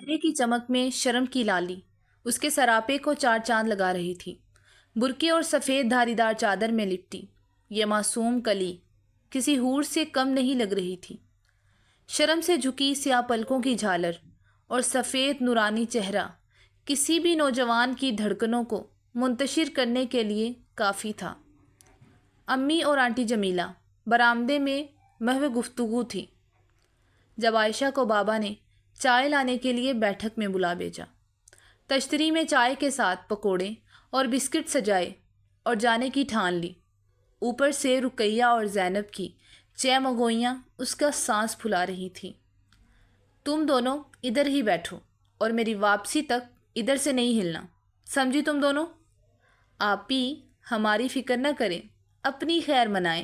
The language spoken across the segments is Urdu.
چہرے کی چمک میں شرم کی لالی اس کے سراپے کو چار چاند لگا رہی تھی۔ برقعے اور سفید دھاری دار چادر میں لپٹی یہ معصوم کلی کسی حور سے کم نہیں لگ رہی تھی۔ شرم سے جھکی سیاہ پلکوں کی جھالر اور سفید نورانی چہرہ کسی بھی نوجوان کی دھڑکنوں کو منتشر کرنے کے لیے کافی تھا۔ امی اور آنٹی جمیلہ برآمدے میں محو گفتگو تھی جب عائشہ کو بابا نے چائے لانے کے لیے بیٹھک میں بلا بھیجا۔ تشتری میں چائے کے ساتھ پکوڑے اور بسکٹ سجائے اور جانے کی ٹھان لی۔ اوپر سے رقیہ اور زینب کی چیمگوئیاں اس کا سانس پھلا رہی تھیں۔ تم دونوں ادھر ہی بیٹھو اور میری واپسی تک ادھر سے نہیں ہلنا، سمجھی تم دونوں؟ آپی ہماری فکر نہ کریں، اپنی خیر منائیں،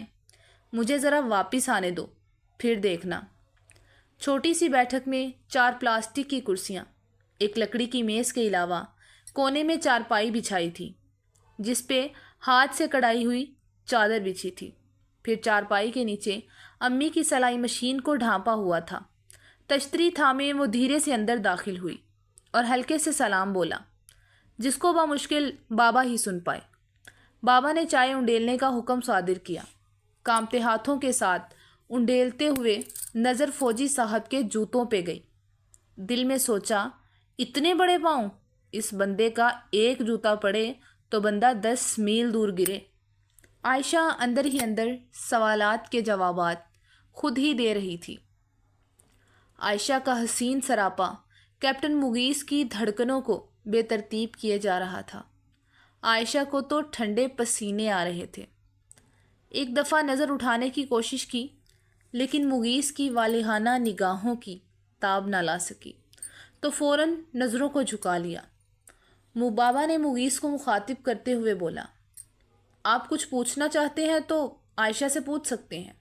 مجھے ذرا واپس آنے دو، پھر دیکھنا۔ چھوٹی سی بیٹھک میں 4 پلاسٹک کی کرسیاں، ایک لکڑی کی میز کے علاوہ کونے میں چارپائی بچھائی تھی جس پہ ہاتھ سے کڑائی ہوئی چادر بچھی تھی۔ پھر چارپائی کے نیچے امی کی سلائی مشین کو ڈھانپا ہوا تھا۔ تشتری تھامے وہ دھیرے سے اندر داخل ہوئی اور ہلکے سے سلام بولا جس کو بمشکل بابا ہی سن پائے۔ بابا نے چائے انڈیلنے کا حکم صادر کیا۔ کانپتے ہاتھوں کے ساتھ انڈیلتے ہوئے نظر فوجی صاحب کے جوتوں پہ گئی۔ دل میں سوچا اتنے بڑے پاؤں، اس بندے کا ایک جوتا پڑے تو بندہ 10 میل دور گرے۔ عائشہ اندر ہی اندر سوالات کے جوابات خود ہی دے رہی تھی۔ عائشہ کا حسین سراپا کیپٹن مغیث کی دھڑکنوں کو بے ترتیب کیے جا رہا تھا۔ عائشہ کو تو ٹھنڈے پسینے آ رہے تھے۔ ایک دفعہ نظر اٹھانے کی کوشش کی لیکن مغیث کی والہانہ نگاہوں کی تاب نہ لا سکی تو فوراً نظروں کو جھکا لیا۔ بابا نے مغیث کو مخاطب کرتے ہوئے بولا، آپ کچھ پوچھنا چاہتے ہیں تو عائشہ سے پوچھ سکتے ہیں۔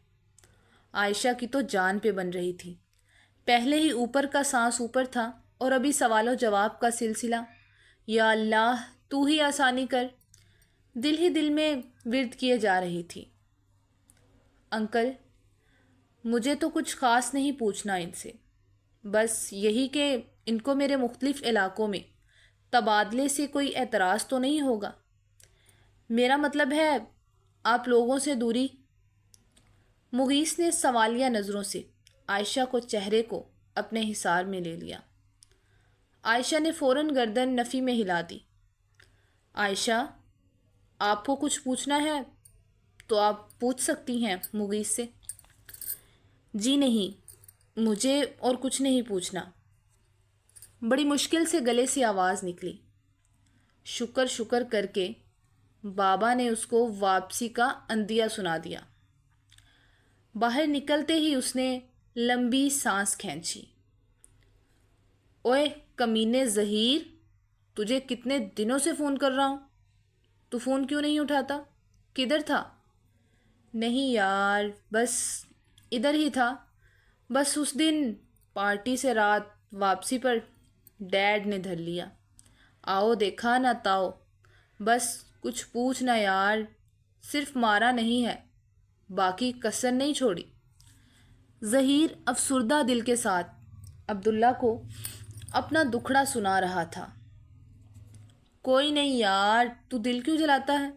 عائشہ کی تو جان پہ بن رہی تھی۔ پہلے ہی اوپر کا سانس اوپر تھا اور ابھی سوال و جواب کا سلسلہ۔ یا اللہ تو ہی آسانی کر، دل ہی دل میں ورد کیے جا رہی تھی۔ انکل مجھے تو کچھ خاص نہیں پوچھنا ان سے، بس یہی کہ ان کو میرے مختلف علاقوں میں تبادلے سے کوئی اعتراض تو نہیں ہوگا۔ میرا مطلب ہے آپ لوگوں سے دوری۔ مغیث نے سوالیہ نظروں سے عائشہ کو چہرے کو اپنے حصار میں لے لیا۔ عائشہ نے فوراً گردن نفی میں ہلا دی۔ عائشہ آپ کو کچھ پوچھنا ہے تو آپ پوچھ سکتی ہیں مغیث سے۔ جی نہیں، مجھے اور کچھ نہیں پوچھنا۔ بڑی مشکل سے گلے سے آواز نکلی۔ شکر شکر کر کے بابا نے اس کو واپسی کا اندیہ سنا دیا۔ باہر نکلتے ہی اس نے لمبی سانس کھینچی۔ اوئے کمینے ظہیر، تجھے کتنے دنوں سے فون کر رہا ہوں، تو فون کیوں نہیں اٹھاتا؟ کدھر تھا؟ نہیں یار، بس ادھر ہی تھا۔ بس اس دن پارٹی سے رات واپسی پر ڈیڈ نے دھر لیا۔ آؤ دیکھا نہ تاؤ، بس کچھ پوچھنا یار، صرف مارا نہیں ہے، باقی کسر نہیں چھوڑی۔ ظہیر افسردہ دل کے ساتھ عبداللہ کو اپنا دکھڑا سنا رہا تھا۔ کوئی نہیں یار، تو دل کیوں جلاتا ہے؟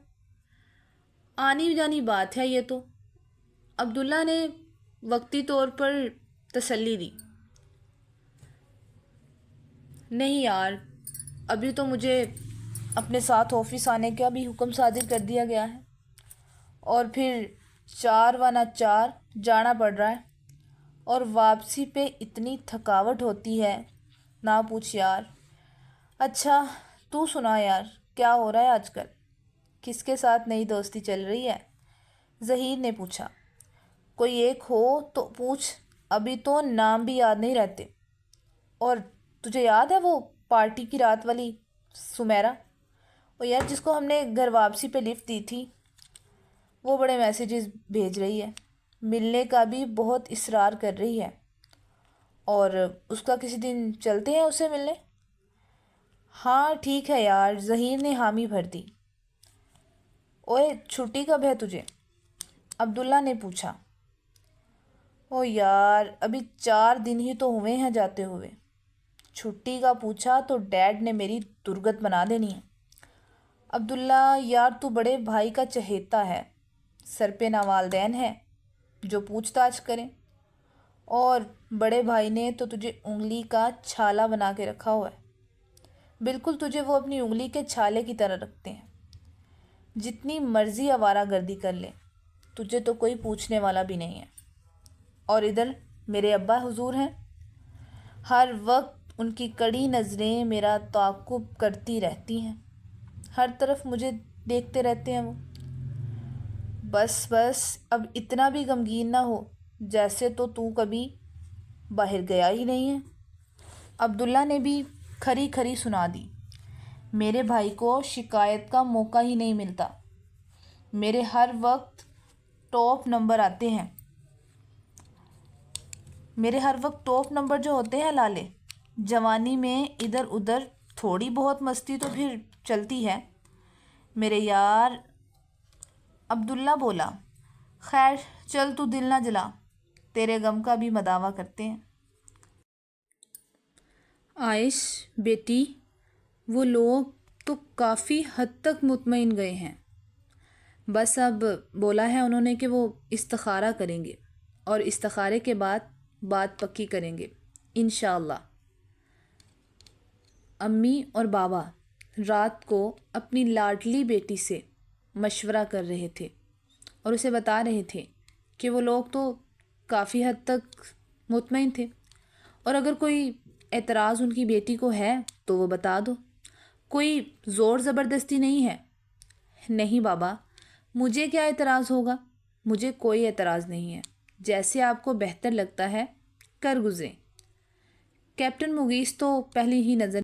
آنی جانی بات ہے یہ تو، عبداللہ نے وقتی طور پر تسلی دی۔ نہیں یار، ابھی تو مجھے اپنے ساتھ آفس آنے کا بھی حکم صادر کر دیا گیا ہے اور پھر 4 ورنہ 4 جانا پڑ رہا ہے، اور واپسی پہ اتنی تھکاوٹ ہوتی ہے نہ پوچھ یار۔ اچھا تو سنا یار، کیا ہو رہا ہے آج کل؟ کس کے ساتھ نئی دوستی چل رہی ہے؟ ظہیر نے پوچھا۔ کوئی ایک ہو تو پوچھ، ابھی تو نام بھی یاد نہیں رہتے۔ اور تجھے یاد ہے وہ پارٹی کی رات والی سمیرا، وہ یار جس کو ہم نے گھر واپسی پہ لفٹ دی تھی؟ وہ بڑے میسیجز بھیج رہی ہے، ملنے کا بھی بہت اصرار کر رہی ہے، اور اس کا کسی دن چلتے ہیں اسے ملنے۔ ہاں ٹھیک ہے یار، ظہیر نے حامی بھر دی۔ اوئے چھٹی کب ہے تجھے؟ عبداللہ نے پوچھا۔ او یار ابھی 4 دن ہی تو ہوئے ہیں جاتے ہوئے، چھٹی کا پوچھا تو ڈیڈ نے میری درگت بنا دینی ہے۔ عبداللہ یار تو بڑے بھائی کا چہیتا ہے، سر پہ نہ والدین ہے جو پوچھ تاچھ کریں، اور بڑے بھائی نے تو تجھے انگلی کا چھالا بنا کے رکھا ہوا ہے، بالکل تجھے وہ اپنی انگلی کے چھالے کی طرح رکھتے ہیں۔ جتنی مرضی آوارہ گردی کر لے، تجھے تو کوئی پوچھنے والا بھی نہیں ہے۔ اور ادھر میرے ابا حضور ہیں، ہر وقت ان کی کڑی نظریں میرا تعاقب کرتی رہتی ہیں، ہر طرف مجھے دیکھتے رہتے ہیں وہ۔ بس اب اتنا بھی غمگین نہ ہو جیسے تو کبھی باہر گیا ہی نہیں ہے۔ عبداللہ نے بھی کھری کھری سنا دی۔ میرے بھائی کو شکایت کا موقع ہی نہیں ملتا، میرے ہر وقت ٹاپ نمبر آتے ہیں، میرے ہر وقت ٹاپ نمبر جو ہوتے ہیں لالے۔ جوانی میں ادھر ادھر تھوڑی بہت مستی تو پھر چلتی ہے میرے یار۔ عبداللہ بولا، خیر چل تو دل نہ جلا، تیرے غم کا بھی مداوع کرتے ہیں۔ عائش بیٹی، وہ لوگ تو کافی حد تک مطمئن گئے ہیں، بس اب بولا ہے انہوں نے کہ وہ استخارہ کریں گے اور استخارے کے بعد بات پکی کریں گے انشاءاللہ۔ امی اور بابا رات کو اپنی لاڈلی بیٹی سے مشورہ کر رہے تھے اور اسے بتا رہے تھے کہ وہ لوگ تو کافی حد تک مطمئن تھے، اور اگر کوئی اعتراض ان کی بیٹی کو ہے تو وہ بتا دو، کوئی زور زبردستی نہیں ہے۔ نہیں بابا، مجھے کیا اعتراض ہوگا؟ مجھے کوئی اعتراض نہیں ہے، جیسے آپ کو بہتر لگتا ہے کر گزریں۔ کیپٹن مغیث تو پہلی ہی نظر